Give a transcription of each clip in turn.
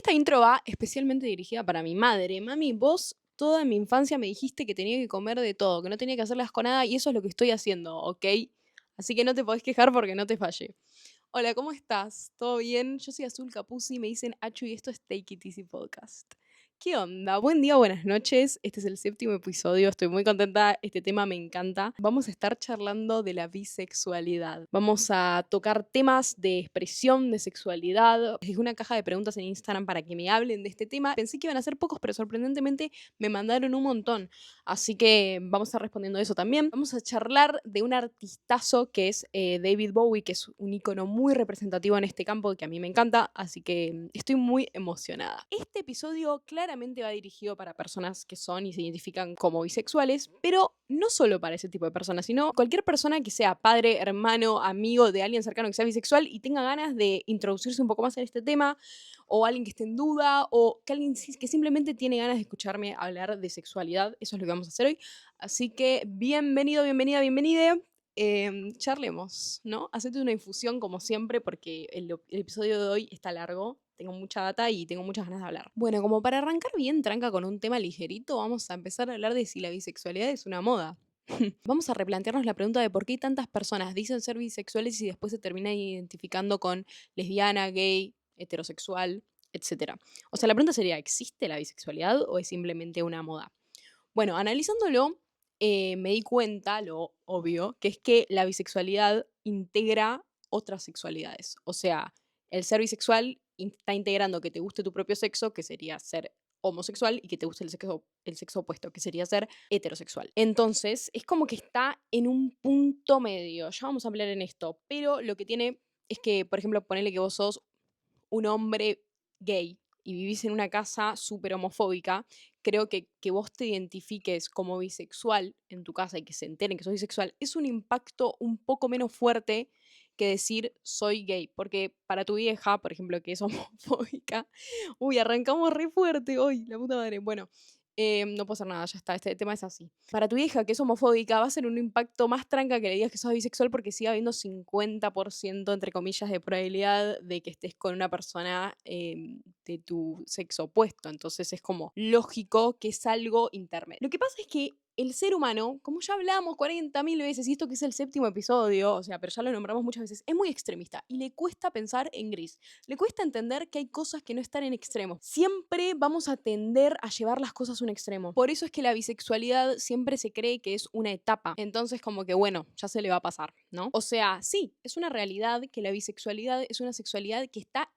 Esta intro va especialmente dirigida para mi madre. Mami, vos toda mi infancia me dijiste que tenía que comer de todo, que no tenía que hacerle asco a nada y eso es lo que estoy haciendo, ¿ok? Así que no te podés quejar porque no te fallé. Hola, ¿cómo estás? ¿Todo bien? Yo soy Azul Capuzzi, me dicen Achu y esto es Take It Easy Podcast. ¿Qué onda? Buen día, buenas noches. Este es el séptimo episodio, estoy muy contenta, este tema me encanta. Vamos a estar charlando de la bisexualidad. Vamos a tocar temas de expresión, de sexualidad. Dejé una caja de preguntas en Instagram para que me hablen de este tema. Pensé que iban a ser pocos, pero sorprendentemente me mandaron un montón. Así que vamos a estar respondiendo eso también. Vamos a charlar de un artistazo que es David Bowie, que es un icono muy representativo en este campo que a mí me encanta, así que estoy muy emocionada. Este episodio claramente va dirigido para personas que son y se identifican como bisexuales, pero no solo para ese tipo de personas, sino cualquier persona que sea padre, hermano, amigo de alguien cercano que sea bisexual y tenga ganas de introducirse un poco más en este tema, o alguien que esté en duda, o que alguien que simplemente tiene ganas de escucharme hablar de sexualidad. Eso es lo que vamos a hacer hoy. Así que bienvenido, bienvenida, bienvenide. Charlemos, ¿no? Hacete una infusión como siempre porque el episodio de hoy está largo. Tengo mucha data y tengo muchas ganas de hablar. Bueno, como para arrancar bien tranca con un tema ligerito, vamos a empezar a hablar de si la bisexualidad es una moda. Vamos a replantearnos la pregunta de por qué tantas personas dicen ser bisexuales y después se terminan identificando con lesbiana, gay, heterosexual, etcétera. O sea, la pregunta sería, ¿existe la bisexualidad o es simplemente una moda? Bueno, analizándolo, me di cuenta, lo obvio, que es que la bisexualidad integra otras sexualidades. O sea, el ser bisexual está integrando que te guste tu propio sexo, que sería ser homosexual, y que te guste el sexo opuesto, que sería ser heterosexual. Entonces, es como que está en un punto medio. Ya vamos a hablar en esto, pero lo que tiene es que, por ejemplo, ponele que vos sos un hombre gay y vivís en una casa súper homofóbica, creo que vos te identifiques como bisexual en tu casa y que se enteren que sos bisexual es un impacto un poco menos fuerte que decir soy gay. Porque para tu vieja, por ejemplo, que es homofóbica, uy, arrancamos re fuerte hoy, la puta madre. Bueno, no puedo hacer nada, ya está, este tema es así. Para tu hija, que es homofóbica, va a ser un impacto más tranca que le digas que sos bisexual porque sigue habiendo 50%, entre comillas, de probabilidad de que estés con una persona de tu sexo opuesto. Entonces es como lógico que es algo intermedio. Lo que pasa es que el ser humano, como ya hablamos 40.000 veces, y esto que es el séptimo episodio, o sea, pero ya lo nombramos muchas veces, es muy extremista y le cuesta pensar en gris. Le cuesta entender que hay cosas que no están en extremo. Siempre vamos a tender a llevar las cosas a un extremo. Por eso es que la bisexualidad siempre se cree que es una etapa. Entonces, como que bueno, ya se le va a pasar, ¿no? O sea, sí, es una realidad que la bisexualidad es una sexualidad que está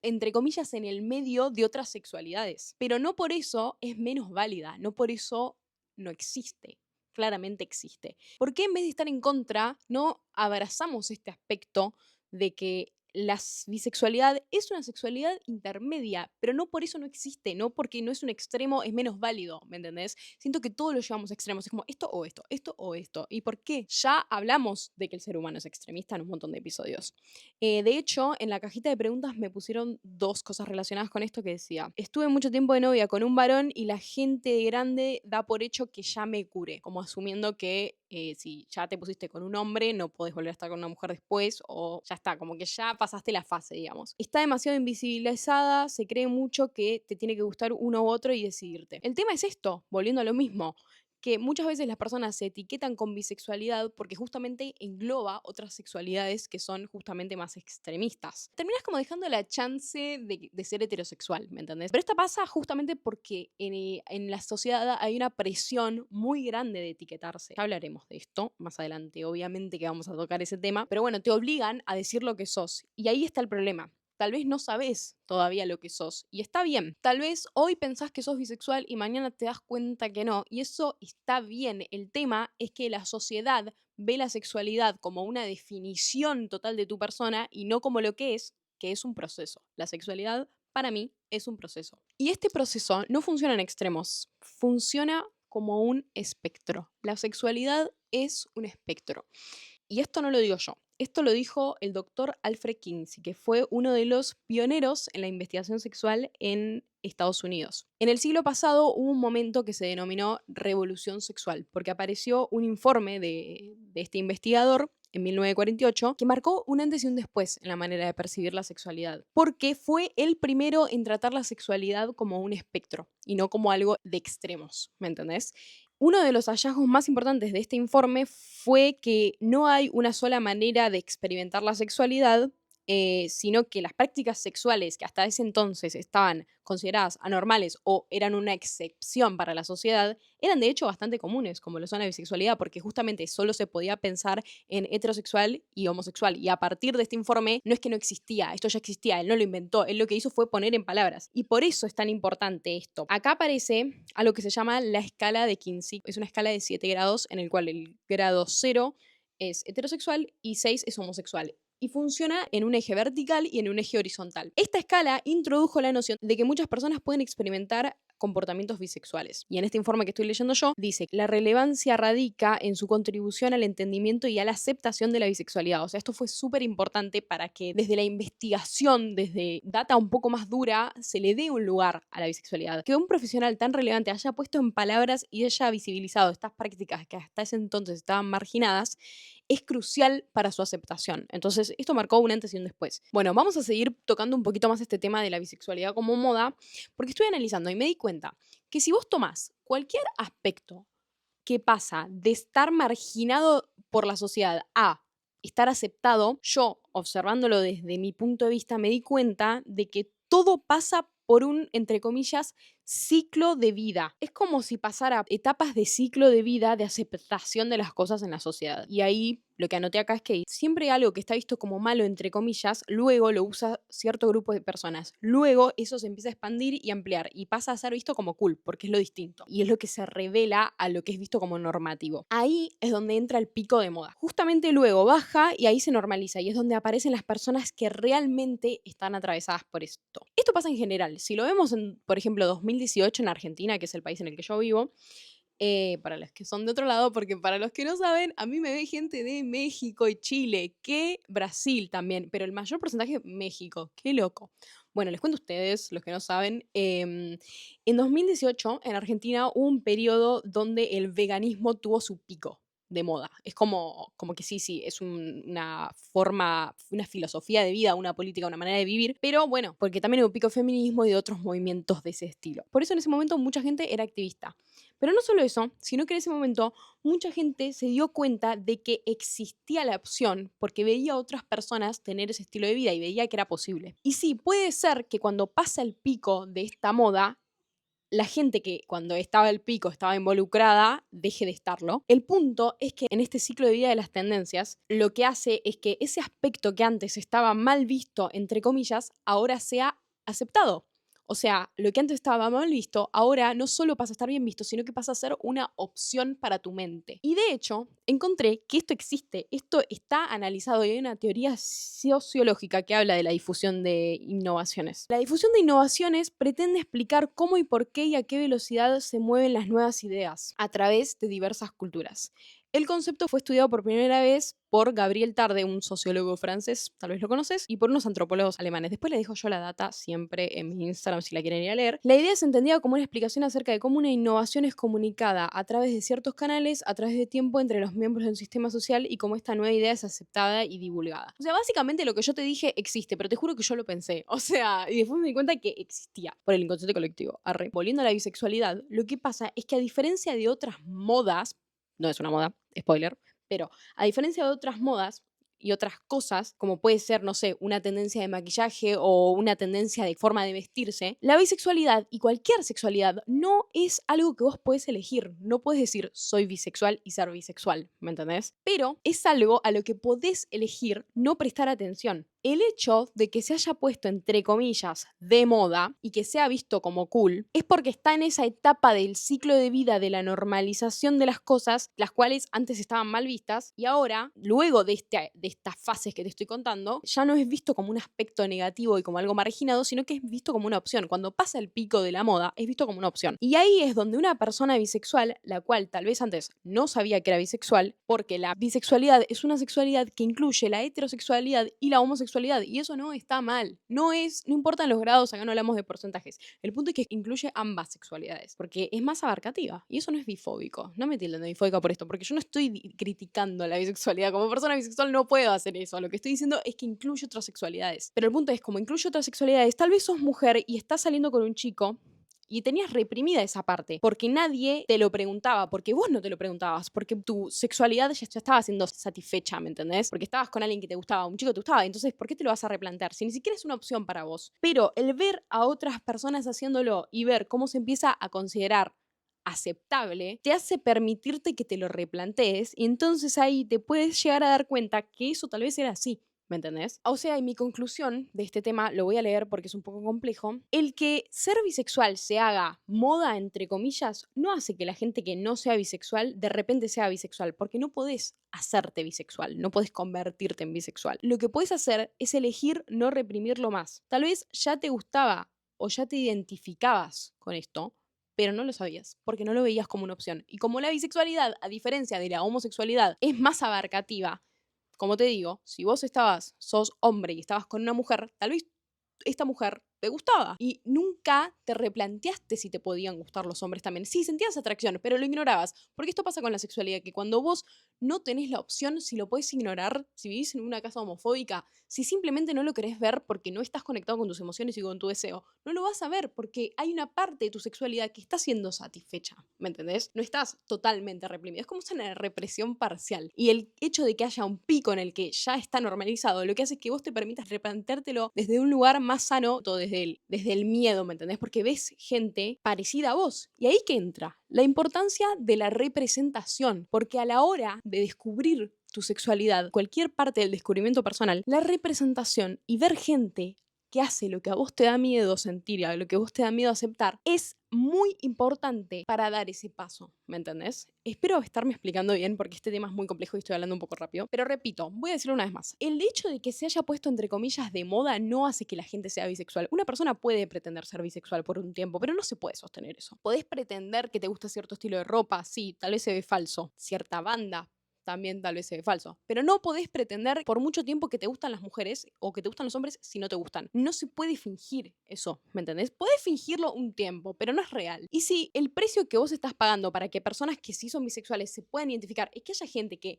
entre comillas en el medio de otras sexualidades. Pero no por eso es menos válida, no por eso no existe. Claramente existe. ¿Por qué en vez de estar en contra, no abrazamos este aspecto de que la bisexualidad es una sexualidad intermedia, pero no por eso no existe, no porque no es un extremo es menos válido, ¿me entendés? Siento que todos lo llevamos a extremos, es como esto o esto, esto o esto. ¿Y por qué? Ya hablamos de que el ser humano es extremista en un montón de episodios. De hecho, en la cajita de preguntas me pusieron dos cosas relacionadas con esto que decía, estuve mucho tiempo de novia con un varón y la gente de grande da por hecho que ya me curé, como asumiendo que si ya te pusiste con un hombre no podés volver a estar con una mujer después o ya está, como que ya pasaste la fase, digamos. Está demasiado invisibilizada, se cree mucho que te tiene que gustar uno u otro y decidirte. El tema es esto, volviendo a lo mismo, que muchas veces las personas se etiquetan con bisexualidad porque justamente engloba otras sexualidades que son justamente más extremistas. Terminas como dejando la chance de ser heterosexual, ¿me entendés? Pero esto pasa justamente porque en la sociedad hay una presión muy grande de etiquetarse. Ya hablaremos de esto más adelante, obviamente que vamos a tocar ese tema, pero bueno, te obligan a decir lo que sos. Y ahí está el problema. Tal vez no sabes todavía lo que sos. Y está bien. Tal vez hoy pensás que sos bisexual y mañana te das cuenta que no. Y eso está bien. El tema es que la sociedad ve la sexualidad como una definición total de tu persona y no como lo que es un proceso. La sexualidad, para mí, es un proceso. Y este proceso no funciona en extremos. Funciona como un espectro. La sexualidad es un espectro. Y esto no lo digo yo. Esto lo dijo el doctor Alfred Kinsey, que fue uno de los pioneros en la investigación sexual en Estados Unidos. En el siglo pasado hubo un momento que se denominó revolución sexual, porque apareció un informe de este investigador en 1948, que marcó un antes y un después en la manera de percibir la sexualidad, porque fue el primero en tratar la sexualidad como un espectro y no como algo de extremos, ¿me entendés? Uno de los hallazgos más importantes de este informe fue que no hay una sola manera de experimentar la sexualidad, sino que las prácticas sexuales que hasta ese entonces estaban consideradas anormales o eran una excepción para la sociedad, eran de hecho bastante comunes, como lo son la bisexualidad, porque justamente solo se podía pensar en heterosexual y homosexual. Y a partir de este informe, no es que no existía, esto ya existía, él no lo inventó, él lo que hizo fue poner en palabras. Y por eso es tan importante esto. Acá aparece algo que se llama la escala de Kinsey. Es una escala de 7 grados, en el cual el grado 0 es heterosexual y 6 es homosexual. Y funciona en un eje vertical y en un eje horizontal. Esta escala introdujo la noción de que muchas personas pueden experimentar comportamientos bisexuales. Y en este informe que estoy leyendo yo, dice que la relevancia radica en su contribución al entendimiento y a la aceptación de la bisexualidad. O sea, esto fue súper importante para que desde la investigación, desde data un poco más dura, se le dé un lugar a la bisexualidad. Que un profesional tan relevante haya puesto en palabras y haya visibilizado estas prácticas que hasta ese entonces estaban marginadas, es crucial para su aceptación. Entonces, esto marcó un antes y un después. Bueno, vamos a seguir tocando un poquito más este tema de la bisexualidad como moda, porque estoy analizando y me di cuenta que si vos tomás cualquier aspecto que pasa de estar marginado por la sociedad a estar aceptado, yo, observándolo desde mi punto de vista, me di cuenta de que todo pasa por un, entre comillas, ciclo de vida. Es como si pasara etapas de ciclo de vida de aceptación de las cosas en la sociedad. Y ahí lo que anoté acá es que siempre algo que está visto como malo, entre comillas, luego lo usa cierto grupo de personas. Luego eso se empieza a expandir y ampliar y pasa a ser visto como cool, porque es lo distinto. Y es lo que se revela a lo que es visto como normativo. Ahí es donde entra el pico de moda. Justamente luego baja y ahí se normaliza y es donde aparecen las personas que realmente están atravesadas por esto. Esto pasa en general. Si lo vemos en, por ejemplo, 2018 en Argentina, que es el país en el que yo vivo, para los que son de otro lado, porque para los que no saben, a mí me ve gente de México y Chile, que Brasil también, pero el mayor porcentaje es México, qué loco. Bueno, les cuento a ustedes, los que no saben, en 2018 en Argentina hubo un periodo donde el veganismo tuvo su pico de moda. Es como que sí, es una forma, una filosofía de vida, una política, una manera de vivir, pero bueno, porque también hubo pico de feminismo y de otros movimientos de ese estilo. Por eso en ese momento mucha gente era activista. Pero no solo eso, sino que en ese momento mucha gente se dio cuenta de que existía la opción porque veía a otras personas tener ese estilo de vida y veía que era posible. Y sí, puede ser que cuando pasa el pico de esta moda, la gente que cuando estaba el pico estaba involucrada deje de estarlo. El punto es que en este ciclo de vida de las tendencias, lo que hace es que ese aspecto que antes estaba mal visto, entre comillas, ahora sea aceptado. O sea, lo que antes estaba mal visto, ahora no solo pasa a estar bien visto, sino que pasa a ser una opción para tu mente. Y de hecho, encontré que esto existe, esto está analizado y hay una teoría sociológica que habla de la difusión de innovaciones. La difusión de innovaciones pretende explicar cómo y por qué y a qué velocidad se mueven las nuevas ideas a través de diversas culturas. El concepto fue estudiado por primera vez por Gabriel Tarde, un sociólogo francés, tal vez lo conoces, y por unos antropólogos alemanes. Después les dejo yo la data siempre en mi Instagram si la quieren ir a leer. La idea es entendida como una explicación acerca de cómo una innovación es comunicada a través de ciertos canales, a través de tiempo entre los miembros de un sistema social y cómo esta nueva idea es aceptada y divulgada. O sea, básicamente lo que yo te dije existe, pero te juro que yo lo pensé. O sea, y después me di cuenta que existía por el inconsciente colectivo. Arre. Volviendo a la bisexualidad, lo que pasa es que a diferencia de otras modas, no es una moda, spoiler, pero a diferencia de otras modas y otras cosas, como puede ser, no sé, una tendencia de maquillaje o una tendencia de forma de vestirse, la bisexualidad y cualquier sexualidad no es algo que vos podés elegir. No podés decir soy bisexual y ser bisexual, ¿me entendés? Pero es algo a lo que podés elegir no prestar atención. El hecho de que se haya puesto, entre comillas, de moda y que sea visto como cool, es porque está en esa etapa del ciclo de vida de la normalización de las cosas, las cuales antes estaban mal vistas, y ahora, luego de estas fases que te estoy contando, ya no es visto como un aspecto negativo y como algo marginado, sino que es visto como una opción. Cuando pasa el pico de la moda, es visto como una opción. Y ahí es donde una persona bisexual, la cual tal vez antes no sabía que era bisexual, porque la bisexualidad es una sexualidad que incluye la heterosexualidad y la homosexualidad sexualidad y eso no está mal. No importan los grados, acá no hablamos de porcentajes. El punto es que incluye ambas sexualidades, porque es más abarcativa y eso no es bifóbico. No me tilden de bifóbica por esto, porque yo no estoy criticando la bisexualidad. Como persona bisexual no puedo hacer eso. Lo que estoy diciendo es que incluye otras sexualidades. Pero el punto es, como incluye otras sexualidades, tal vez sos mujer y estás saliendo con un chico y tenías reprimida esa parte, porque nadie te lo preguntaba, porque vos no te lo preguntabas, porque tu sexualidad ya estaba siendo satisfecha, ¿me entendés? Porque estabas con alguien que te gustaba, un chico que te gustaba, entonces, ¿por qué te lo vas a replantear? Si ni siquiera es una opción para vos. Pero el ver a otras personas haciéndolo y ver cómo se empieza a considerar aceptable, te hace permitirte que te lo replantees y entonces ahí te puedes llegar a dar cuenta que eso tal vez era así. ¿Me entendés? O sea, y mi conclusión de este tema, lo voy a leer porque es un poco complejo, el que ser bisexual se haga moda, entre comillas, no hace que la gente que no sea bisexual de repente sea bisexual, porque no podés hacerte bisexual, no podés convertirte en bisexual. Lo que podés hacer es elegir no reprimirlo más. Tal vez ya te gustaba o ya te identificabas con esto, pero no lo sabías, porque no lo veías como una opción. Y como la bisexualidad, a diferencia de la homosexualidad, es más abarcativa, como te digo, si vos sos hombre y estabas con una mujer, tal vez esta mujer te gustaba y nunca te replanteaste si te podían gustar los hombres también. Sí, sentías atracción, pero lo ignorabas. Porque esto pasa con la sexualidad, que cuando vos no tenés la opción, si lo podés ignorar, si vivís en una casa homofóbica, si simplemente no lo querés ver porque no estás conectado con tus emociones y con tu deseo, no lo vas a ver porque hay una parte de tu sexualidad que está siendo satisfecha, ¿me entendés? No estás totalmente reprimido, es como una represión parcial. Y el hecho de que haya un pico en el que ya está normalizado, lo que hace es que vos te permitas replanteártelo desde un lugar más sano, todo desde el miedo, ¿me entendés? Porque ves gente parecida a vos. Y ahí que entra la importancia de la representación, porque a la hora de descubrir tu sexualidad, cualquier parte del descubrimiento personal, la representación y ver gente que hace lo que a vos te da miedo sentir y a lo que a vos te da miedo aceptar es muy importante para dar ese paso, ¿me entendés? Espero estarme explicando bien porque este tema es muy complejo y estoy hablando un poco rápido, pero repito, voy a decirlo una vez más. El hecho de que se haya puesto entre comillas de moda no hace que la gente sea bisexual. Una persona puede pretender ser bisexual por un tiempo, pero no se puede sostener eso. Podés pretender que te gusta cierto estilo de ropa, sí, tal vez se ve falso. Cierta banda, también tal vez se ve falso. Pero no podés pretender por mucho tiempo que te gustan las mujeres o que te gustan los hombres si no te gustan. No se puede fingir eso, ¿me entendés? Podés fingirlo un tiempo, pero no es real. Y si el precio que vos estás pagando para que personas que sí son bisexuales se puedan identificar es que haya gente que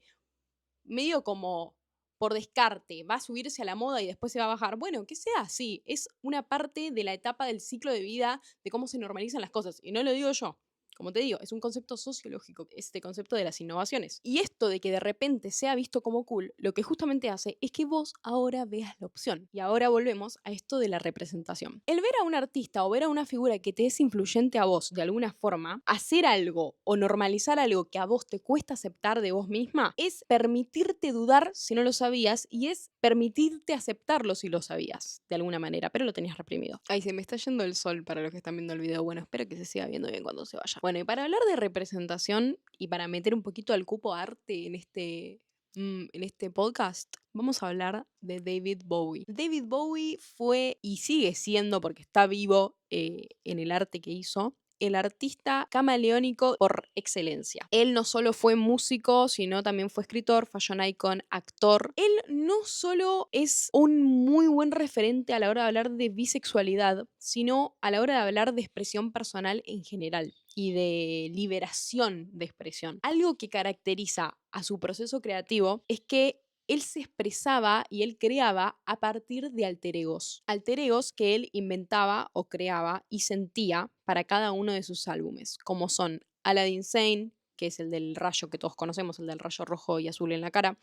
medio como por descarte va a subirse a la moda y después se va a bajar, bueno, que sea así. Es una parte de la etapa del ciclo de vida de cómo se normalizan las cosas. Y no lo digo yo. Como te digo, es un concepto sociológico, este concepto de las innovaciones. Y esto de que de repente sea visto como cool, lo que justamente hace es que vos ahora veas la opción. Y ahora volvemos a esto de la representación. El ver a un artista o ver a una figura que te es influyente a vos de alguna forma, hacer algo o normalizar algo que a vos te cuesta aceptar de vos misma, es permitirte dudar si no lo sabías y es permitirte aceptarlo si lo sabías, de alguna manera, pero lo tenías reprimido. Ay, se me está yendo el sol para los que están viendo el video. Bueno, espero que se siga viendo bien cuando se vaya. Bueno, y para hablar de representación y para meter un poquito al cupo arte en este podcast, vamos a hablar de David Bowie. David Bowie fue y sigue siendo, porque está vivo en el arte que hizo, el artista camaleónico por excelencia. Él no solo fue músico, sino también fue escritor, fashion icon, actor. Él no solo es un muy buen referente a la hora de hablar de bisexualidad, sino a la hora de hablar de expresión personal en general y de liberación de expresión. Algo que caracteriza a su proceso creativo es que él se expresaba y él creaba a partir de alter egos. Alter egos que él inventaba o creaba y sentía para cada uno de sus álbumes, como son Aladdin Sane, que es el del rayo que todos conocemos, el del rayo rojo y azul en la cara,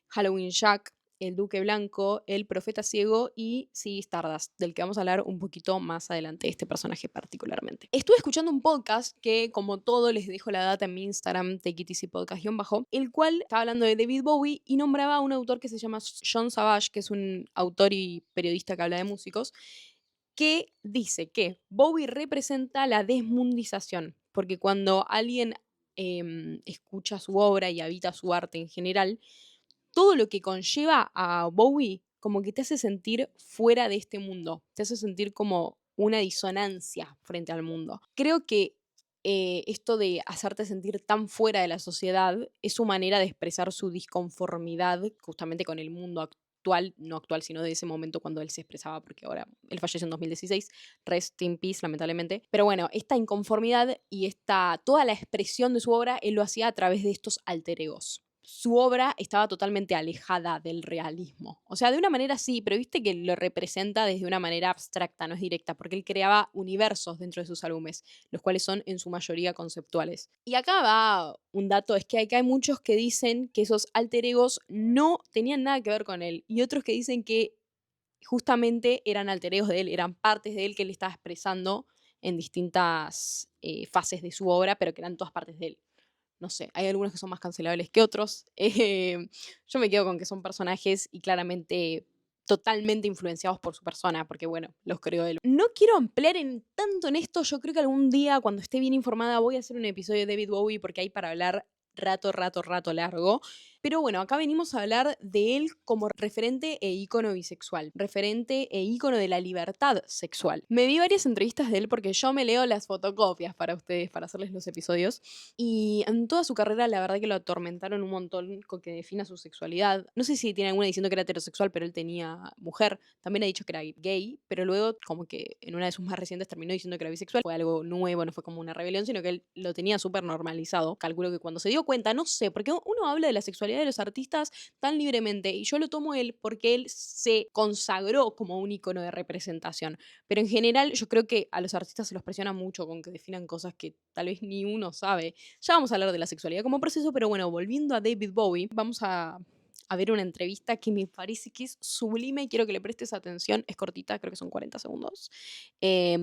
Halloween Jack, el Duque Blanco, el Profeta Ciego y sí, Stardust, del que vamos a hablar un poquito más adelante, este personaje particularmente. Estuve escuchando un podcast que, como todo, les dejo la data en mi Instagram, takeiteasypodcast_, el cual estaba hablando de David Bowie y nombraba a un autor que se llama John Savage, que es un autor y periodista que habla de músicos, que dice que Bowie representa la desmundización, porque cuando alguien escucha su obra y habita su arte en general, todo lo que conlleva a Bowie como que te hace sentir fuera de este mundo, te hace sentir como una disonancia frente al mundo. Creo que esto de hacerte sentir tan fuera de la sociedad es su manera de expresar su disconformidad justamente con el mundo actual actual, no actual, sino de ese momento cuando él se expresaba, porque ahora él falleció en 2016, rest in peace, lamentablemente. Pero bueno, esta inconformidad y toda la expresión de su obra, él lo hacía a través de estos alter egos. Su obra estaba totalmente alejada del realismo. O sea, de una manera sí, pero viste que lo representa desde una manera abstracta, no es directa, porque él creaba universos dentro de sus álbumes, los cuales son en su mayoría conceptuales. Y acá va un dato, es que acá hay muchos que dicen que esos alter egos no tenían nada que ver con él, y otros que dicen que justamente eran alter egos de él, eran partes de él que él estaba expresando en distintas fases de su obra, pero que eran todas partes de él. No sé, hay algunos que son más cancelables que otros. Yo me quedo con que son personajes y claramente totalmente influenciados por su persona, porque bueno, los creó él. No quiero ampliar tanto en esto, yo creo que algún día cuando esté bien informada voy a hacer un episodio de David Bowie porque hay para hablar rato largo. Pero bueno, acá venimos a hablar de él como referente e ícono bisexual, referente e ícono de la libertad sexual. Me vi varias entrevistas de él porque yo me leo las fotocopias para ustedes, para hacerles los episodios, y en toda su carrera la verdad que lo atormentaron un montón con que defina su sexualidad. No sé si tiene alguna diciendo que era heterosexual, pero él tenía mujer. También ha dicho que era gay, pero luego como que en una de sus más recientes terminó diciendo que era bisexual. Fue algo nuevo, no fue como una rebelión, sino que él lo tenía súper normalizado. Calculo que cuando se dio cuenta, no sé, porque uno habla de la sexualidad de los artistas tan libremente y yo lo tomo él porque él se consagró como un icono de representación. Pero en general yo creo que a los artistas se los presiona mucho con que definan cosas que tal vez ni uno sabe. Ya vamos a hablar de la sexualidad como proceso, pero bueno, volviendo a David Bowie, vamos a ver una entrevista que me parece que es sublime y quiero que le prestes atención. Es cortita, creo que son 40 segundos.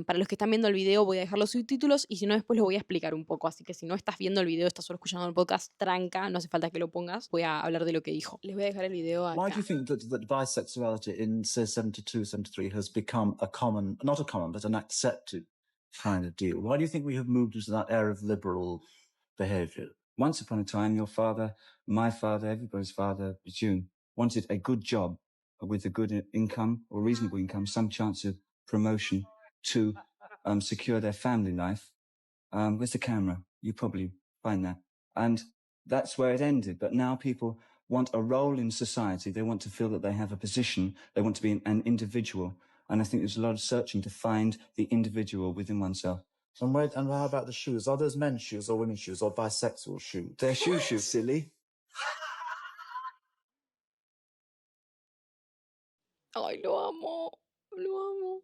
Para los que están viendo el video voy a dejar los subtítulos y si no después lo voy a explicar un poco. Así que si no estás viendo el video, estás solo escuchando el podcast, tranca, no hace falta que lo pongas. Voy a hablar de lo que dijo. Les voy a dejar el video Why do acá. you think that bisexuality in, say, 72, 73 has become a common, not a common, but an accepted kind of deal? Why do you think we have moved into that era of liberal behaviour? Once upon a time, your father, my father, everybody's father, June, wanted a good job with a good income or reasonable income, some chance of promotion to secure their family life. Where's the camera? You probably find that. And that's where it ended. But now people want a role in society. They want to feel that they have a position. They want to be an individual. And I think there's a lot of searching to find the individual within oneself. And how about the shoes? Are those men's shoes or women's shoes or bisexual shoes? They're shoes, silly. Ay, lo amo, lo amo.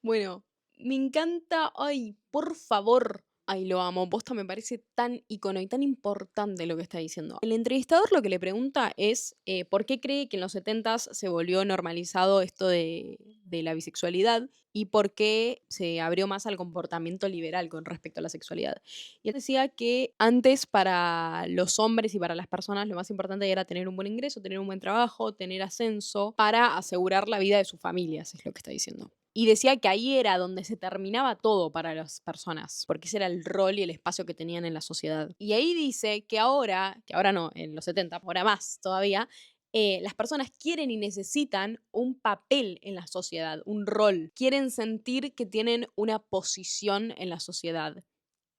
Bueno, me encanta, ay, por favor. Ay, lo amo. Posta me parece tan icono y tan importante lo que está diciendo. El entrevistador lo que le pregunta es por qué cree que en los 70s se volvió normalizado esto de la bisexualidad y por qué se abrió más al comportamiento liberal con respecto a la sexualidad. Y él decía que antes para los hombres y para las personas lo más importante era tener un buen ingreso, tener un buen trabajo, tener ascenso para asegurar la vida de sus familias, es lo que está diciendo. Y decía que ahí era donde se terminaba todo para las personas, porque ese era el rol y el espacio que tenían en la sociedad. Y ahí dice que ahora no, en los 70, ahora más todavía, las personas quieren y necesitan un papel en la sociedad, un rol. Quieren sentir que tienen una posición en la sociedad.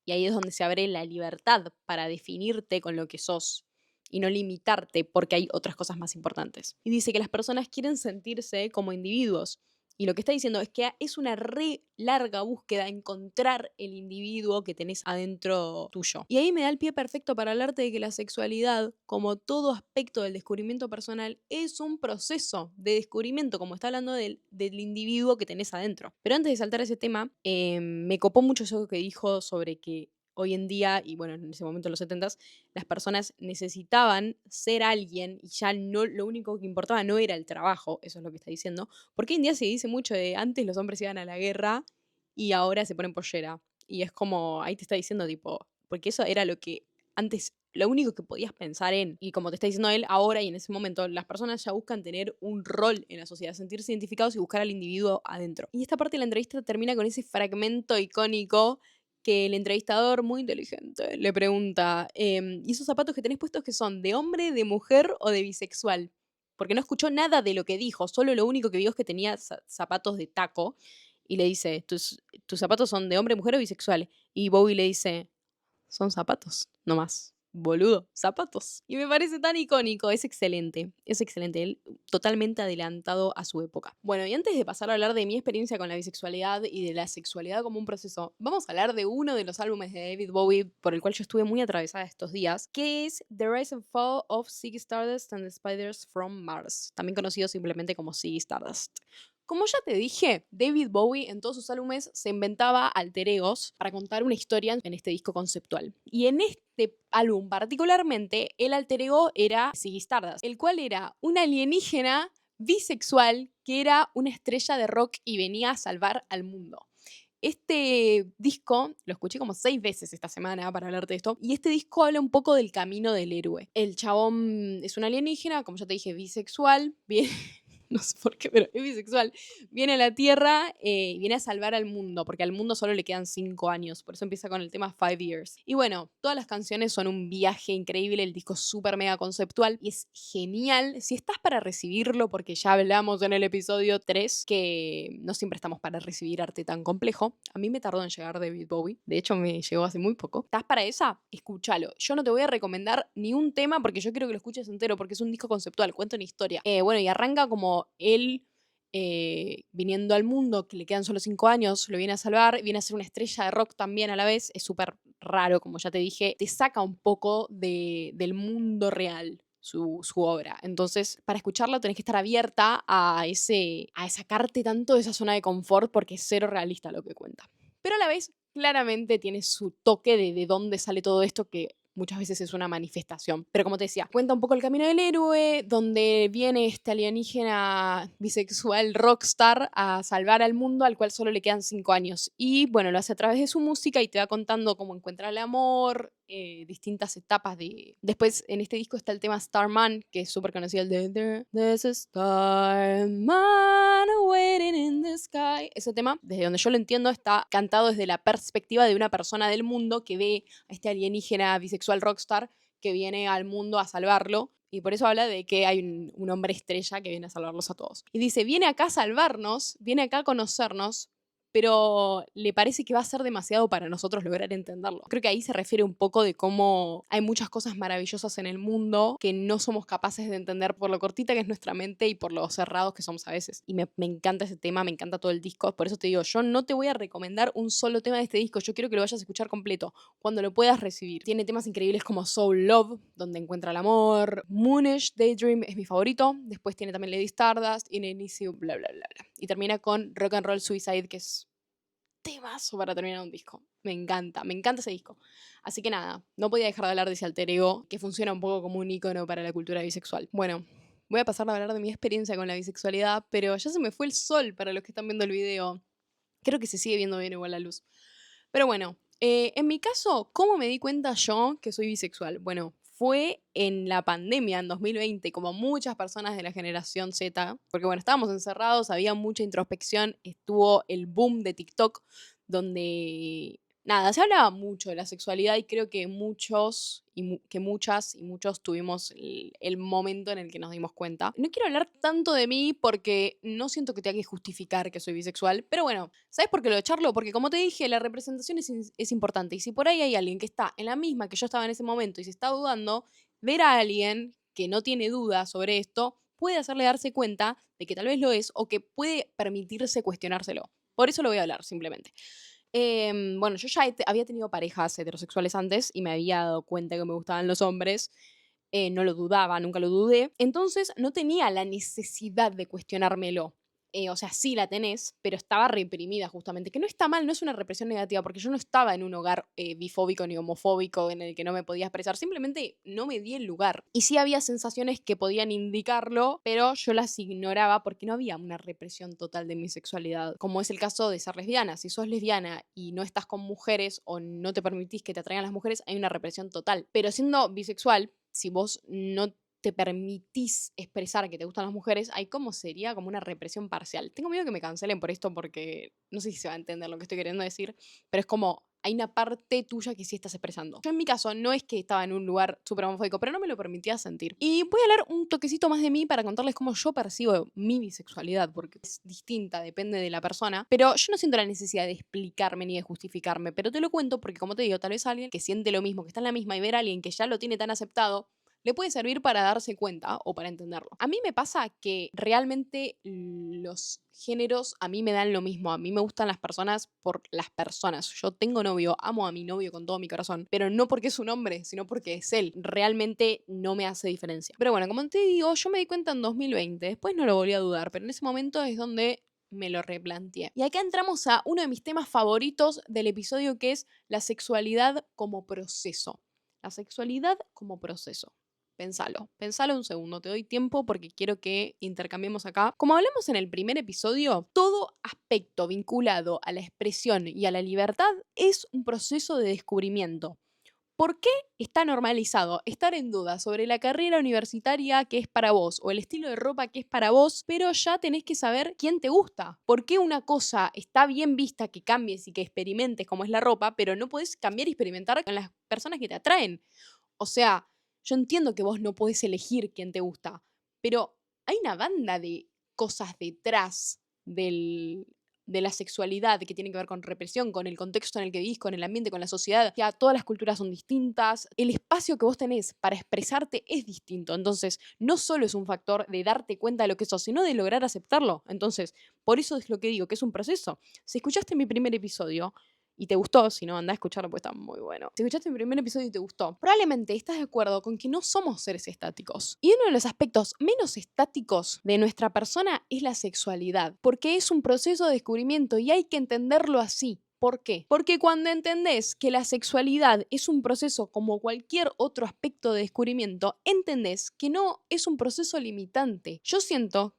Y ahí es donde se abre la libertad para definirte con lo que sos y no limitarte porque hay otras cosas más importantes. Y dice que las personas quieren sentirse como individuos. Y lo que está diciendo es que es una re larga búsqueda encontrar el individuo que tenés adentro tuyo. Y ahí me da el pie perfecto para hablarte de que la sexualidad, como todo aspecto del descubrimiento personal, es un proceso de descubrimiento, como está hablando del individuo que tenés adentro. Pero antes de saltar a ese tema, me copó mucho eso que dijo sobre que hoy en día, y bueno, en ese momento en los 70s, las personas necesitaban ser alguien y ya no, lo único que importaba no era el trabajo, eso es lo que está diciendo, porque hoy en día se dice mucho de antes los hombres iban a la guerra y ahora se ponen pollera. Y es como, ahí te está diciendo tipo, porque eso era lo que antes, lo único que podías pensar en. Y como te está diciendo él, ahora y en ese momento, las personas ya buscan tener un rol en la sociedad, sentirse identificados y buscar al individuo adentro. Y esta parte de la entrevista termina con ese fragmento icónico que el entrevistador, muy inteligente, le pregunta, ¿y esos zapatos que tenés puestos que son de hombre, de mujer o de bisexual? Porque no escuchó nada de lo que dijo, solo lo único que vio es que tenía zapatos de taco. Y le dice, ¿tus zapatos son de hombre, mujer o bisexual? Y Bowie le dice, son zapatos, no más. boludo, zapatos. Y me parece tan icónico, es excelente, él totalmente adelantado a su época. Bueno, y antes de pasar a hablar de mi experiencia con la bisexualidad y de la sexualidad como un proceso, vamos a hablar de uno de los álbumes de David Bowie por el cual yo estuve muy atravesada estos días, que es The Rise and Fall of Ziggy Stardust and the Spiders from Mars, también conocido simplemente como Ziggy Stardust. Como ya te dije, David Bowie en todos sus álbumes se inventaba alter egos para contar una historia en este disco conceptual. Y en este álbum particularmente, el alter ego era Ziggy Stardust, el cual era un alienígena bisexual que era una estrella de rock y venía a salvar al mundo. Este disco lo escuché como 6 veces esta semana para hablarte de esto. Y este disco habla un poco del camino del héroe. El chabón es un alienígena, como ya te dije, bisexual. Bien, no sé por qué, pero es bisexual. Viene a la Tierra y viene a salvar al mundo, porque al mundo solo le quedan 5 años. Por eso empieza con el tema 5 Years. Y bueno, todas las canciones son un viaje increíble. El disco es súper mega conceptual y es genial. Si estás para recibirlo, porque ya hablamos en el episodio 3 que no siempre estamos para recibir arte tan complejo. A mí me tardó en llegar David Bowie. De hecho, me llegó hace muy poco. ¿Estás para esa? Escúchalo. Yo no te voy a recomendar ni un tema porque yo quiero que lo escuches entero porque es un disco conceptual, cuenta una historia. Bueno, y arranca como él viniendo al mundo, que le quedan solo 5 años, lo viene a salvar, viene a ser una estrella de rock también a la vez, es súper raro, como ya te dije, te saca un poco del mundo real. Su obra. Entonces, para escucharlo tenés que estar abierta a sacarte tanto de esa zona de confort porque es cero realista lo que cuenta. Pero a la vez, claramente tiene su toque de dónde sale todo esto que muchas veces es una manifestación. Pero como te decía, cuenta un poco el camino del héroe, donde viene este alienígena bisexual rockstar a salvar al mundo, al cual solo le quedan 5 años. Y bueno, lo hace a través de su música y te va contando cómo encuentra el amor, distintas etapas de... Después, en este disco está el tema Starman, que es súper conocido, el de There's a Starman waiting in the sky. Ese tema, desde donde yo lo entiendo, está cantado desde la perspectiva de una persona del mundo que ve a este alienígena bisexual rockstar que viene al mundo a salvarlo. Y por eso habla de que hay un hombre estrella que viene a salvarlos a todos. Y dice, viene acá a salvarnos, viene acá a conocernos, pero le parece que va a ser demasiado para nosotros lograr entenderlo. Creo que ahí se refiere un poco de cómo hay muchas cosas maravillosas en el mundo que no somos capaces de entender por lo cortita que es nuestra mente y por lo cerrados que somos a veces. Y me encanta ese tema, me encanta todo el disco. Por eso te digo, yo no te voy a recomendar un solo tema de este disco, yo quiero que lo vayas a escuchar completo, cuando lo puedas recibir. Tiene temas increíbles como Soul Love, donde encuentra el amor, Moonish Daydream es mi favorito, después tiene también Lady Stardust, In an Easy, bla bla bla bla. Y termina con Rock and Roll Suicide, que es temazo para terminar un disco. Me encanta ese disco. Así que nada, no podía dejar de hablar de ese alter ego que funciona un poco como un icono para la cultura bisexual. Bueno, voy a pasar a hablar de mi experiencia con la bisexualidad, pero ya se me fue el sol para los que están viendo el video. Creo que se sigue viendo bien igual la luz. Pero bueno, en mi caso, ¿cómo me di cuenta yo que soy bisexual? Bueno, fue en la pandemia, en 2020, como muchas personas de la generación Z, porque bueno, estábamos encerrados, había mucha introspección, estuvo el boom de TikTok, donde, nada, se hablaba mucho de la sexualidad y creo que muchos, que muchas y muchos tuvimos el momento en el que nos dimos cuenta. No quiero hablar tanto de mí porque no siento que tenga que justificar que soy bisexual, pero bueno, ¿sabes por qué lo charlo? Porque como te dije, la representación es importante y si por ahí hay alguien que está en la misma que yo estaba en ese momento y se está dudando, ver a alguien que no tiene duda sobre esto puede hacerle darse cuenta de que tal vez lo es o que puede permitirse cuestionárselo. Por eso lo voy a hablar, simplemente. Bueno, yo ya había tenido parejas heterosexuales antes y me había dado cuenta que me gustaban los hombres. No lo dudaba, nunca lo dudé. Entonces no tenía la necesidad de cuestionármelo. O sea, sí la tenés, pero estaba reprimida justamente. Que no está mal, no es una represión negativa, porque yo no estaba en un hogar bifóbico ni homofóbico en el que no me podía expresar. Simplemente no me di el lugar. Y sí había sensaciones que podían indicarlo, pero yo las ignoraba porque no había una represión total de mi sexualidad. Como es el caso de ser lesbiana. Si sos lesbiana y no estás con mujeres o no te permitís que te atraigan las mujeres, hay una represión total. Pero siendo bisexual, si vos no te permitís expresar que te gustan las mujeres, hay como sería como una represión parcial. Tengo miedo que me cancelen por esto porque no sé si se va a entender lo que estoy queriendo decir, pero es como hay una parte tuya que sí estás expresando. Yo en mi caso no es que estaba en un lugar súper homofóbico, pero no me lo permitía sentir. Y voy a hablar un toquecito más de mí para contarles cómo yo percibo mi bisexualidad, porque es distinta, depende de la persona. Pero yo no siento la necesidad de explicarme ni de justificarme, pero te lo cuento porque, como te digo, tal vez alguien que siente lo mismo, que está en la misma, y ver a alguien que ya lo tiene tan aceptado, le puede servir para darse cuenta o para entenderlo. A mí me pasa que realmente los géneros a mí me dan lo mismo. A mí me gustan las personas por las personas. Yo tengo novio, amo a mi novio con todo mi corazón, pero no porque es un hombre, sino porque es él. Realmente no me hace diferencia. Pero bueno, como te digo, yo me di cuenta en 2020, después no lo volví a dudar, pero en ese momento es donde me lo replanteé. Y acá entramos a uno de mis temas favoritos del episodio, que es la sexualidad como proceso. La sexualidad como proceso. Pensalo un segundo, te doy tiempo porque quiero que intercambiemos acá. Como hablamos en el primer episodio, todo aspecto vinculado a la expresión y a la libertad es un proceso de descubrimiento. ¿Por qué está normalizado estar en duda sobre la carrera universitaria que es para vos o el estilo de ropa que es para vos, pero ya tenés que saber quién te gusta? ¿Por qué una cosa está bien vista que cambies y que experimentes como es la ropa, pero no podés cambiar y experimentar con las personas que te atraen? O sea, yo entiendo que vos no podés elegir quién te gusta, pero hay una banda de cosas detrás de la sexualidad que tiene que ver con represión, con el contexto en el que vivís, con el ambiente, con la sociedad. Ya todas las culturas son distintas. El espacio que vos tenés para expresarte es distinto. Entonces, no solo es un factor de darte cuenta de lo que sos, sino de lograr aceptarlo. Entonces, por eso es lo que digo, que es un proceso. Si escuchaste mi primer episodio, y te gustó, si no, anda a escucharlo porque está muy bueno. Si escuchaste mi primer episodio y te gustó, probablemente estás de acuerdo con que no somos seres estáticos. Y uno de los aspectos menos estáticos de nuestra persona es la sexualidad, porque es un proceso de descubrimiento y hay que entenderlo así. ¿Por qué? Porque cuando entendés que la sexualidad es un proceso como cualquier otro aspecto de descubrimiento, entendés que no es un proceso limitante. Yo siento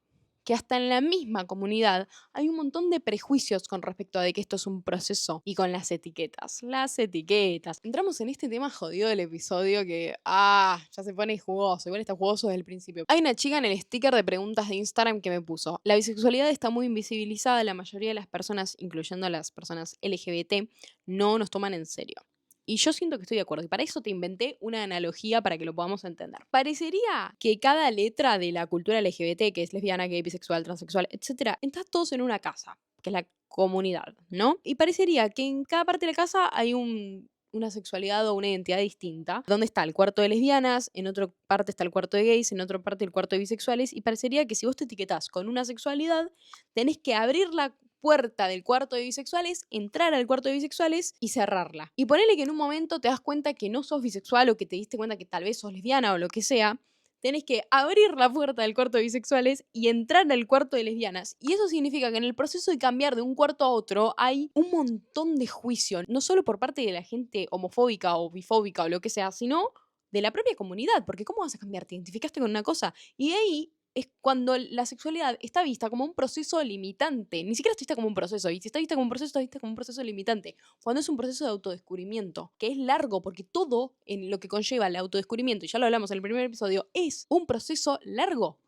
que hasta en la misma comunidad hay un montón de prejuicios con respecto a de que esto es un proceso y con las etiquetas. Las etiquetas. Entramos en este tema jodido del episodio que, ya se pone jugoso. Igual está jugoso desde el principio. Hay una chica en el sticker de preguntas de Instagram que me puso: la bisexualidad está muy invisibilizada, la mayoría de las personas, incluyendo a las personas LGBT, no nos toman en serio. Y yo siento que estoy de acuerdo. Y para eso te inventé una analogía para que lo podamos entender. Parecería que cada letra de la cultura LGBT, que es lesbiana, gay, bisexual, transexual, etc., están todos en una casa, que es la comunidad, ¿no? Y parecería que en cada parte de la casa hay una sexualidad o una identidad distinta, donde está el cuarto de lesbianas, en otra parte está el cuarto de gays, en otra parte el cuarto de bisexuales, y parecería que si vos te etiquetás con una sexualidad, tenés que abrir la puerta del cuarto de bisexuales, entrar al cuarto de bisexuales y cerrarla. Y ponele que en un momento te das cuenta que no sos bisexual o que te diste cuenta que tal vez sos lesbiana o lo que sea, tenés que abrir la puerta del cuarto de bisexuales y entrar al cuarto de lesbianas. Y eso significa que en el proceso de cambiar de un cuarto a otro hay un montón de juicio, no solo por parte de la gente homofóbica o bifóbica o lo que sea, sino de la propia comunidad, porque ¿cómo vas a cambiar? Te identificaste con una cosa. Y de ahí es cuando la sexualidad está vista como un proceso limitante. Ni siquiera está vista como un proceso. Y si está vista como un proceso, está vista como un proceso limitante. Cuando es un proceso de autodescubrimiento, que es largo, porque todo en lo que conlleva el autodescubrimiento, y ya lo hablamos en el primer episodio, es un proceso largo.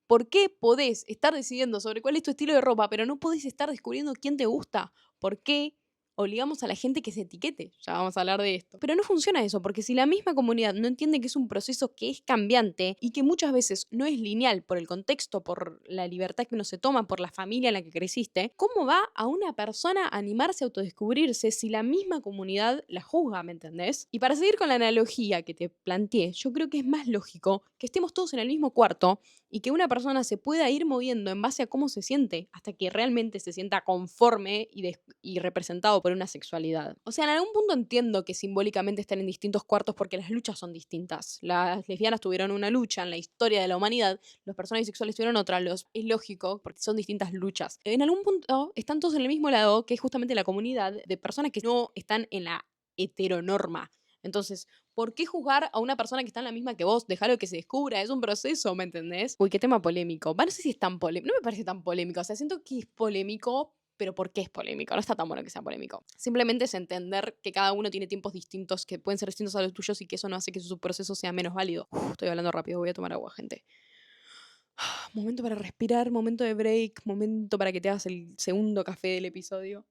¿Por qué podés estar decidiendo sobre cuál es tu estilo de ropa, pero no podés estar descubriendo quién te gusta? ¿Por qué obligamos a la gente que se etiquete? Ya vamos a hablar de esto. Pero no funciona eso, porque si la misma comunidad no entiende que es un proceso que es cambiante y que muchas veces no es lineal por el contexto, por la libertad que uno se toma, por la familia en la que creciste, ¿cómo va a una persona a animarse a autodescubrirse si la misma comunidad la juzga, ¿me entendés? Y para seguir con la analogía que te planteé, yo creo que es más lógico que estemos todos en el mismo cuarto y que una persona se pueda ir moviendo en base a cómo se siente hasta que realmente se sienta conforme y representado por una sexualidad. O sea, en algún punto entiendo que simbólicamente están en distintos cuartos porque las luchas son distintas. Las lesbianas tuvieron una lucha en la historia de la humanidad, los personas bisexuales tuvieron otra, es lógico porque son distintas luchas. En algún punto están todos en el mismo lado, que es justamente la comunidad de personas que no están en la heteronorma. Entonces, ¿por qué juzgar a una persona que está en la misma que vos? Déjalo que se descubra, es un proceso, ¿me entendés? Uy, qué tema polémico. No sé si es tan polémico, no me parece tan polémico, o sea, siento que es polémico, pero ¿por qué es polémico? No está tan bueno que sea polémico. Simplemente es entender que cada uno tiene tiempos distintos, que pueden ser distintos a los tuyos y que eso no hace que su proceso sea menos válido. Estoy hablando rápido, voy a tomar agua, gente. Momento para respirar, momento de break, momento para que te hagas el segundo café del episodio.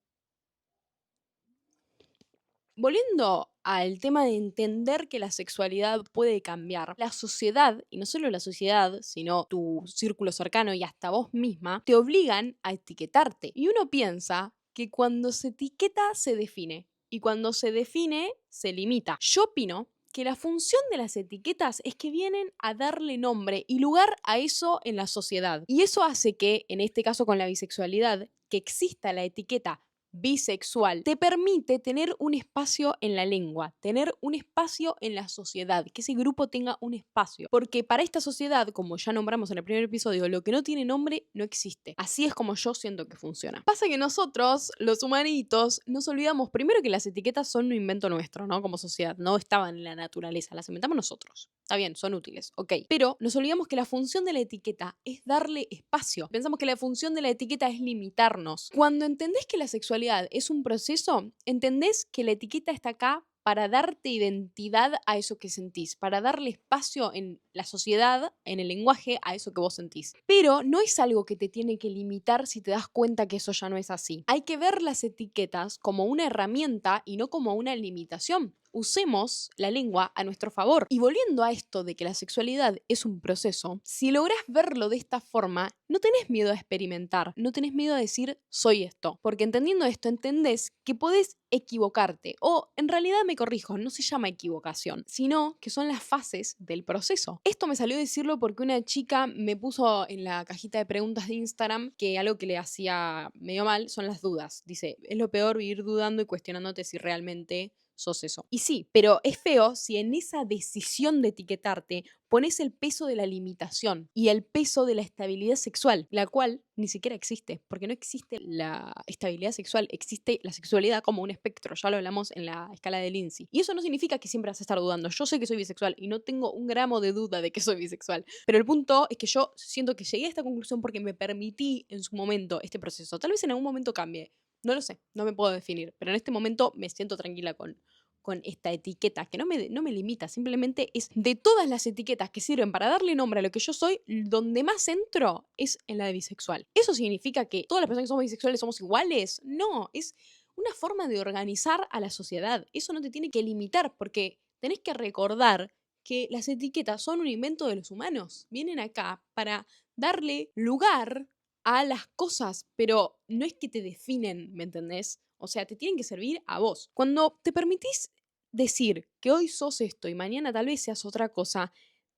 Volviendo al tema de entender que la sexualidad puede cambiar, la sociedad, y no solo la sociedad, sino tu círculo cercano y hasta vos misma, te obligan a etiquetarte. Y uno piensa que cuando se etiqueta se define, y cuando se define se limita. Yo opino que la función de las etiquetas es que vienen a darle nombre y lugar a eso en la sociedad. Y eso hace que, en este caso con la bisexualidad, que exista la etiqueta bisexual, te permite tener un espacio en la lengua, tener un espacio en la sociedad, que ese grupo tenga un espacio. Porque para esta sociedad, como ya nombramos en el primer episodio, lo que no tiene nombre no existe. Así es como yo siento que funciona. Pasa que nosotros, los humanitos, nos olvidamos primero que las etiquetas son un invento nuestro, ¿no? Como sociedad, no estaban en la naturaleza, las inventamos nosotros. Está bien, son útiles, ok. Pero nos olvidamos que la función de la etiqueta es darle espacio. Pensamos que la función de la etiqueta es limitarnos. Cuando entendés que la sexualidad es un proceso, entendés que la etiqueta está acá para darte identidad a eso que sentís, para darle espacio en la sociedad, en el lenguaje, a eso que vos sentís. Pero no es algo que te tiene que limitar si te das cuenta que eso ya no es así. Hay que ver las etiquetas como una herramienta y no como una limitación. Usemos la lengua a nuestro favor. Y volviendo a esto de que la sexualidad es un proceso, si lográs verlo de esta forma, no tenés miedo a experimentar, no tenés miedo a decir soy esto. Porque entendiendo esto, entendés que podés equivocarte. O en realidad me corrijo, no se llama equivocación, sino que son las fases del proceso. Esto me salió decirlo porque una chica me puso en la cajita de preguntas de Instagram que algo que le hacía medio mal son las dudas. Dice, es lo peor vivir dudando y cuestionándote si realmente sos eso. Y sí, pero es feo si en esa decisión de etiquetarte pones el peso de la limitación y el peso de la estabilidad sexual, la cual ni siquiera existe, porque no existe la estabilidad sexual, existe la sexualidad como un espectro, ya lo hablamos en la escala de Lindsay. Y eso no significa que siempre vas a estar dudando. Yo sé que soy bisexual y no tengo un gramo de duda de que soy bisexual, pero el punto es que yo siento que llegué a esta conclusión porque me permití en su momento este proceso. Tal vez en algún momento cambie. No lo sé, no me puedo definir, pero en este momento me siento tranquila con esta etiqueta, que no me limita, simplemente es de todas las etiquetas que sirven para darle nombre a lo que yo soy, donde más entro es en la de bisexual. ¿Eso significa que todas las personas que somos bisexuales somos iguales? No, es una forma de organizar a la sociedad. Eso no te tiene que limitar, porque tenés que recordar que las etiquetas son un invento de los humanos. Vienen acá para darle lugar a las cosas, pero no es que te definen, ¿me entendés? O sea, te tienen que servir a vos. Cuando te permitís decir que hoy sos esto y mañana tal vez seas otra cosa,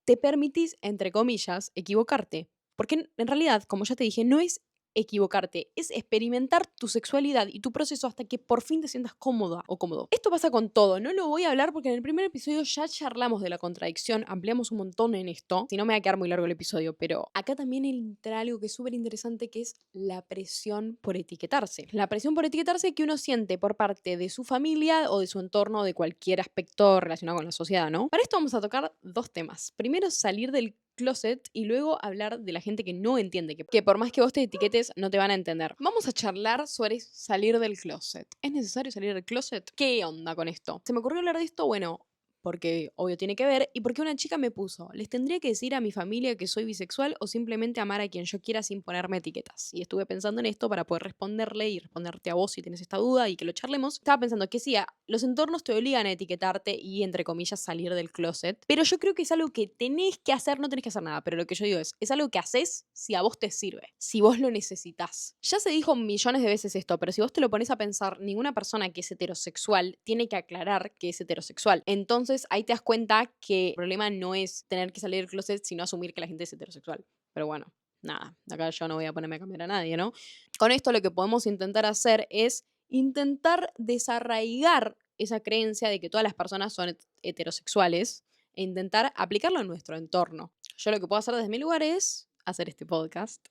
te permitís, entre comillas, equivocarte. Porque en realidad, como ya te dije, no es equivocarte, es experimentar tu sexualidad y tu proceso hasta que por fin te sientas cómoda o cómodo. Esto pasa con todo, no lo voy a hablar porque en el primer episodio ya charlamos de la contradicción, ampliamos un montón en esto, si no me va a quedar muy largo el episodio, pero acá también entra algo que es súper interesante, que es la presión por etiquetarse. La presión por etiquetarse que uno siente por parte de su familia o de su entorno o de cualquier aspecto relacionado con la sociedad, ¿no? Para esto vamos a tocar dos temas. Primero, salir del closet y luego hablar de la gente que no entiende, que por más que vos te etiquetes no te van a entender. Vamos a charlar sobre salir del closet. ¿Es necesario salir del closet? ¿Qué onda con esto? Se me ocurrió hablar de esto, bueno, porque obvio tiene que ver, y porque una chica me puso, ¿les tendría que decir a mi familia que soy bisexual o simplemente amar a quien yo quiera sin ponerme etiquetas? Y estuve pensando en esto para poder responderle y responderte a vos si tienes esta duda y que lo charlemos. Estaba pensando que sí, los entornos te obligan a etiquetarte y, entre comillas, salir del closet, pero yo creo que es algo que tenés que hacer, no tenés que hacer nada, pero lo que yo digo es algo que haces si a vos te sirve, si vos lo necesitas. Ya se dijo millones de veces esto, pero si vos te lo pones a pensar, ninguna persona que es heterosexual tiene que aclarar que es heterosexual. Entonces, ahí te das cuenta que el problema no es tener que salir del closet, sino asumir que la gente es heterosexual. Pero bueno, nada, acá yo no voy a ponerme a cambiar a nadie, ¿no? Con esto lo que podemos intentar hacer es intentar desarraigar esa creencia de que todas las personas son heterosexuales e intentar aplicarlo en nuestro entorno. Yo lo que puedo hacer desde mi lugar es hacer este podcast.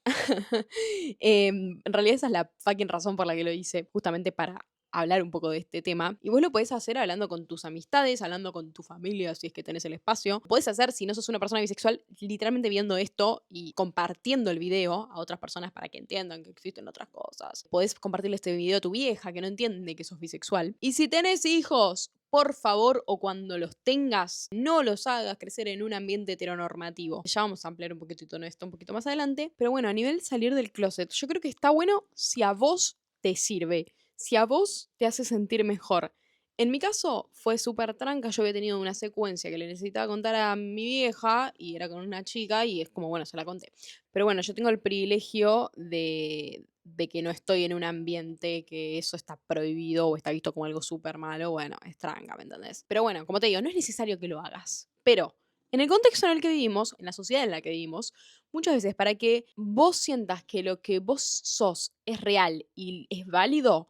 En realidad esa es la fucking razón por la que lo hice, justamente para hablar un poco de este tema. Y vos lo podés hacer hablando con tus amistades, hablando con tu familia, si es que tenés el espacio. Podés hacer, si no sos una persona bisexual, literalmente viendo esto y compartiendo el video a otras personas para que entiendan que existen otras cosas. Podés compartirle este video a tu vieja que no entiende que sos bisexual. Y si tenés hijos, por favor, o cuando los tengas, no los hagas crecer en un ambiente heteronormativo. Ya vamos a ampliar un poquito esto un poquito más adelante. Pero bueno, a nivel salir del closet, yo creo que está bueno si a vos te sirve. Si a vos te hace sentir mejor. En mi caso fue súper tranca, yo había tenido una secuencia que le necesitaba contar a mi vieja y era con una chica y es como, bueno, se la conté. Pero bueno, yo tengo el privilegio de que no estoy en un ambiente que eso está prohibido o está visto como algo súper malo. Bueno, es tranca, ¿me entendés? Pero bueno, como te digo, no es necesario que lo hagas. Pero en el contexto en el que vivimos, en la sociedad en la que vivimos, muchas veces para que vos sientas que lo que vos sos es real y es válido,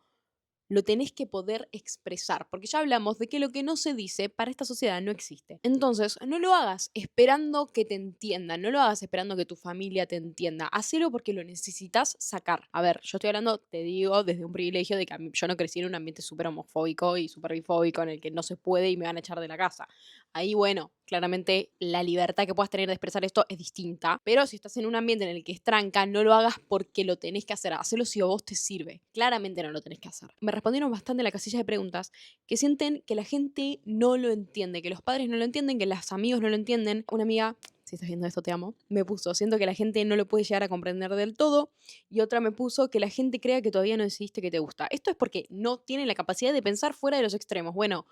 lo tenés que poder expresar, porque ya hablamos de que lo que no se dice para esta sociedad no existe. Entonces, no lo hagas esperando que te entiendan, no lo hagas esperando que tu familia te entienda, hacelo porque lo necesitas sacar. A ver, yo estoy hablando, te digo, desde un privilegio de que yo no crecí en un ambiente súper homofóbico y súper bifóbico en el que no se puede y me van a echar de la casa. Ahí, bueno, claramente la libertad que puedas tener de expresar esto es distinta, pero si estás en un ambiente en el que es tranca, no lo hagas porque lo tenés que hacer, hacelo si a vos te sirve. Claramente no lo tenés que hacer. Me respondieron bastante en la casilla de preguntas que sienten que la gente no lo entiende, que los padres no lo entienden, que los amigos no lo entienden. Una amiga, si estás viendo esto te amo, me puso, siento que la gente no lo puede llegar a comprender del todo, y otra me puso que la gente crea que todavía no decidiste que te gusta. Esto es porque no tienen la capacidad de pensar fuera de los extremos. Bueno,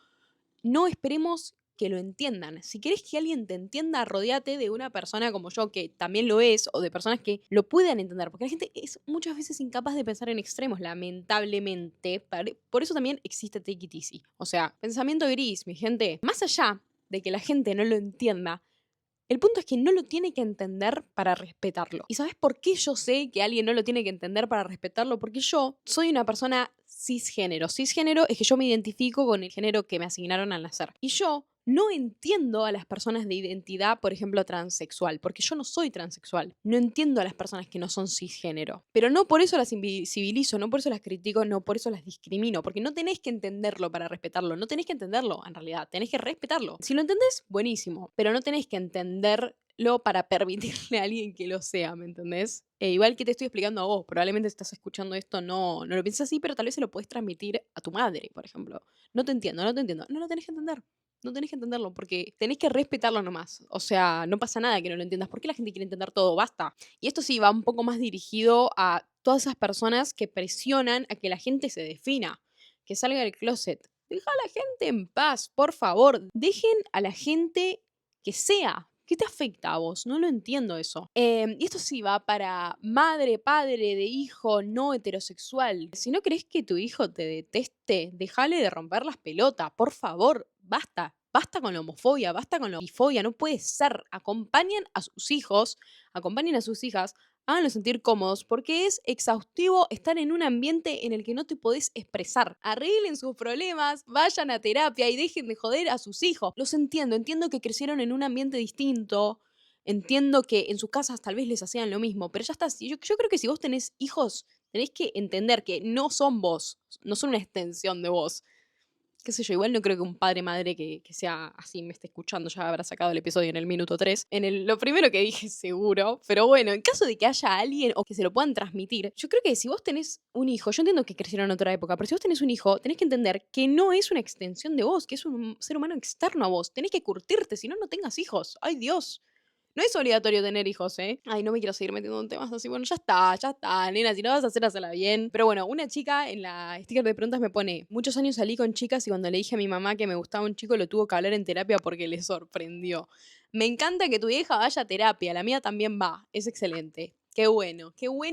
no esperemos que lo entiendan. Si querés que alguien te entienda, rodéate de una persona como yo, que también lo es, o de personas que lo puedan entender, porque la gente es muchas veces incapaz de pensar en extremos, lamentablemente. Por eso también existe Take It Easy. O sea, pensamiento gris, mi gente. Más allá de que la gente no lo entienda, el punto es que no lo tiene que entender para respetarlo. ¿Y sabes por qué yo sé que alguien no lo tiene que entender para respetarlo? Porque yo soy una persona cisgénero. Cisgénero es que yo me identifico con el género que me asignaron al nacer. Y yo no entiendo a las personas de identidad, por ejemplo, transexual, porque yo no soy transexual. No entiendo a las personas que no son cisgénero. Pero no por eso las invisibilizo, no por eso las critico, no por eso las discrimino, porque no tenés que entenderlo para respetarlo, no tenés que entenderlo en realidad, tenés que respetarlo. Si lo entendés, buenísimo, pero no tenés que entenderlo para permitirle a alguien que lo sea, ¿me entendés? Igual que te estoy explicando a vos, probablemente si estás escuchando esto no lo piensas así, pero tal vez se lo puedes transmitir a tu madre, por ejemplo. No te entiendo, no te entiendo. No lo tenés que entender. No tenés que entenderlo porque tenés que respetarlo nomás. O sea, no pasa nada que no lo entiendas. ¿Por qué la gente quiere entender todo? Basta. Y esto sí va un poco más dirigido a todas esas personas que presionan a que la gente se defina, que salga del closet. Deja a la gente en paz, por favor. Dejen a la gente que sea. ¿Qué te afecta a vos? No lo entiendo eso. Y esto sí va para madre, padre de hijo no heterosexual. Si no querés que tu hijo te deteste, déjale de romper las pelotas, por favor, basta. Basta con la homofobia, basta con la bifobia, no puede ser. Acompañen a sus hijos, acompañen a sus hijas, háganlos sentir cómodos, porque es exhaustivo estar en un ambiente en el que no te podés expresar. Arreglen sus problemas, vayan a terapia y dejen de joder a sus hijos. Los entiendo, entiendo que crecieron en un ambiente distinto, entiendo que en sus casas tal vez les hacían lo mismo, pero ya está. Yo creo que si vos tenés hijos, tenés que entender que no son vos, no son una extensión de vos. Qué sé yo, igual no creo que un padre madre que sea así me esté escuchando, ya habrá sacado el episodio en el minuto 3. Lo primero que dije seguro, pero bueno, en caso de que haya alguien o que se lo puedan transmitir, yo creo que si vos tenés un hijo, yo entiendo que crecieron en otra época, pero si vos tenés un hijo, tenés que entender que no es una extensión de vos, que es un ser humano externo a vos. Tenés que curtirte, si no, no tengas hijos. ¡Ay, Dios! No es obligatorio tener hijos, ¿eh? Ay, no me quiero seguir metiendo en temas así. Bueno, ya está, nena. Si lo vas a hacer, hazla bien. Pero bueno, una chica en la sticker de preguntas me pone: muchos años salí con chicas y cuando le dije a mi mamá que me gustaba un chico, lo tuvo que hablar en terapia porque le sorprendió. Me encanta que tu vieja vaya a terapia. La mía también va. Es excelente. Qué bueno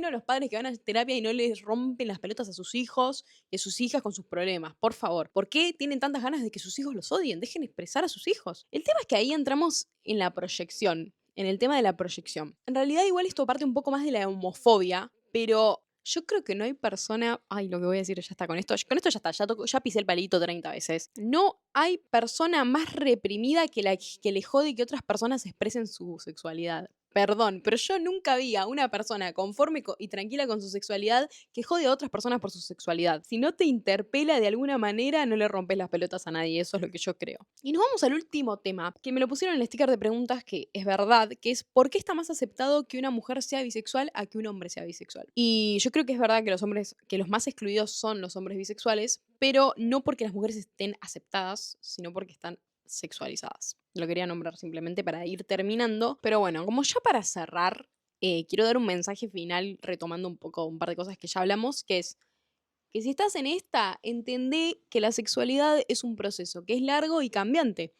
los padres que van a terapia y no les rompen las pelotas a sus hijos y a sus hijas con sus problemas. Por favor, ¿por qué tienen tantas ganas de que sus hijos los odien? Dejen expresar a sus hijos. El tema es que ahí entramos en la proyección, en el tema de la proyección. En realidad igual esto parte un poco más de la homofobia, pero yo creo que no hay persona... Ay, lo que voy a decir ya está, con esto ya está, ya pisé el palito 30 veces. No hay persona más reprimida que la que le jode que otras personas expresen su sexualidad. Perdón, pero yo nunca vi a una persona conforme y tranquila con su sexualidad que jode a otras personas por su sexualidad. Si no te interpela de alguna manera, no le rompes las pelotas a nadie. Eso es lo que yo creo. Y nos vamos al último tema, que me lo pusieron en el sticker de preguntas, que es verdad, que es: ¿por qué está más aceptado que una mujer sea bisexual a que un hombre sea bisexual? Y yo creo que es verdad que los más excluidos son los hombres bisexuales, pero no porque las mujeres estén aceptadas, sino porque están sexualizadas. Lo quería nombrar simplemente para ir terminando. Pero bueno, como ya para cerrar, quiero dar un mensaje final retomando un poco un par de cosas que ya hablamos, que es que si estás en esta, entendé que la sexualidad es un proceso, que es largo y cambiante.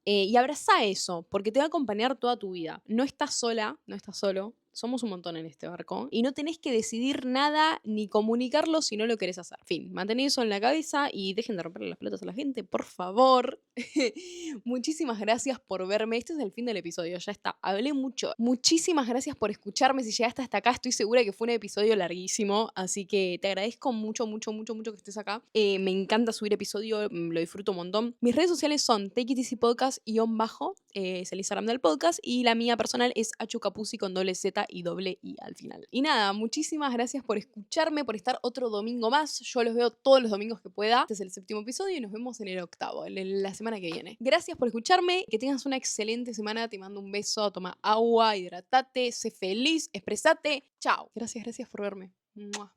Y abraza eso, porque te va a acompañar toda tu vida. No estás sola, no estás solo. Somos un montón en este barco. Y no tenés que decidir nada ni comunicarlo si no lo querés hacer. Fin, mantené eso en la cabeza y dejen de romperle las pelotas a la gente, por favor. Muchísimas gracias por verme. Este es el fin del episodio, ya está. Hablé mucho. Muchísimas gracias por escucharme. Si llegaste hasta acá, estoy segura que fue un episodio larguísimo. Así que te agradezco mucho, mucho, mucho, mucho que estés acá. Me encanta subir episodio, lo disfruto un montón. Mis redes sociales son Take It Easy Podcast _, es el Instagram del podcast. Y la mía personal es achucapusi con doble Z y doble I al final. Y nada, muchísimas gracias por escucharme, por estar otro domingo más. Yo los veo todos los domingos que pueda. Este es el 7º episodio y nos vemos en el 8º, la semana que viene. Gracias por escucharme, que tengas una excelente semana. Te mando un beso, toma agua, hidratate, sé feliz, expresate. Chao. Gracias por verme. ¡Mua!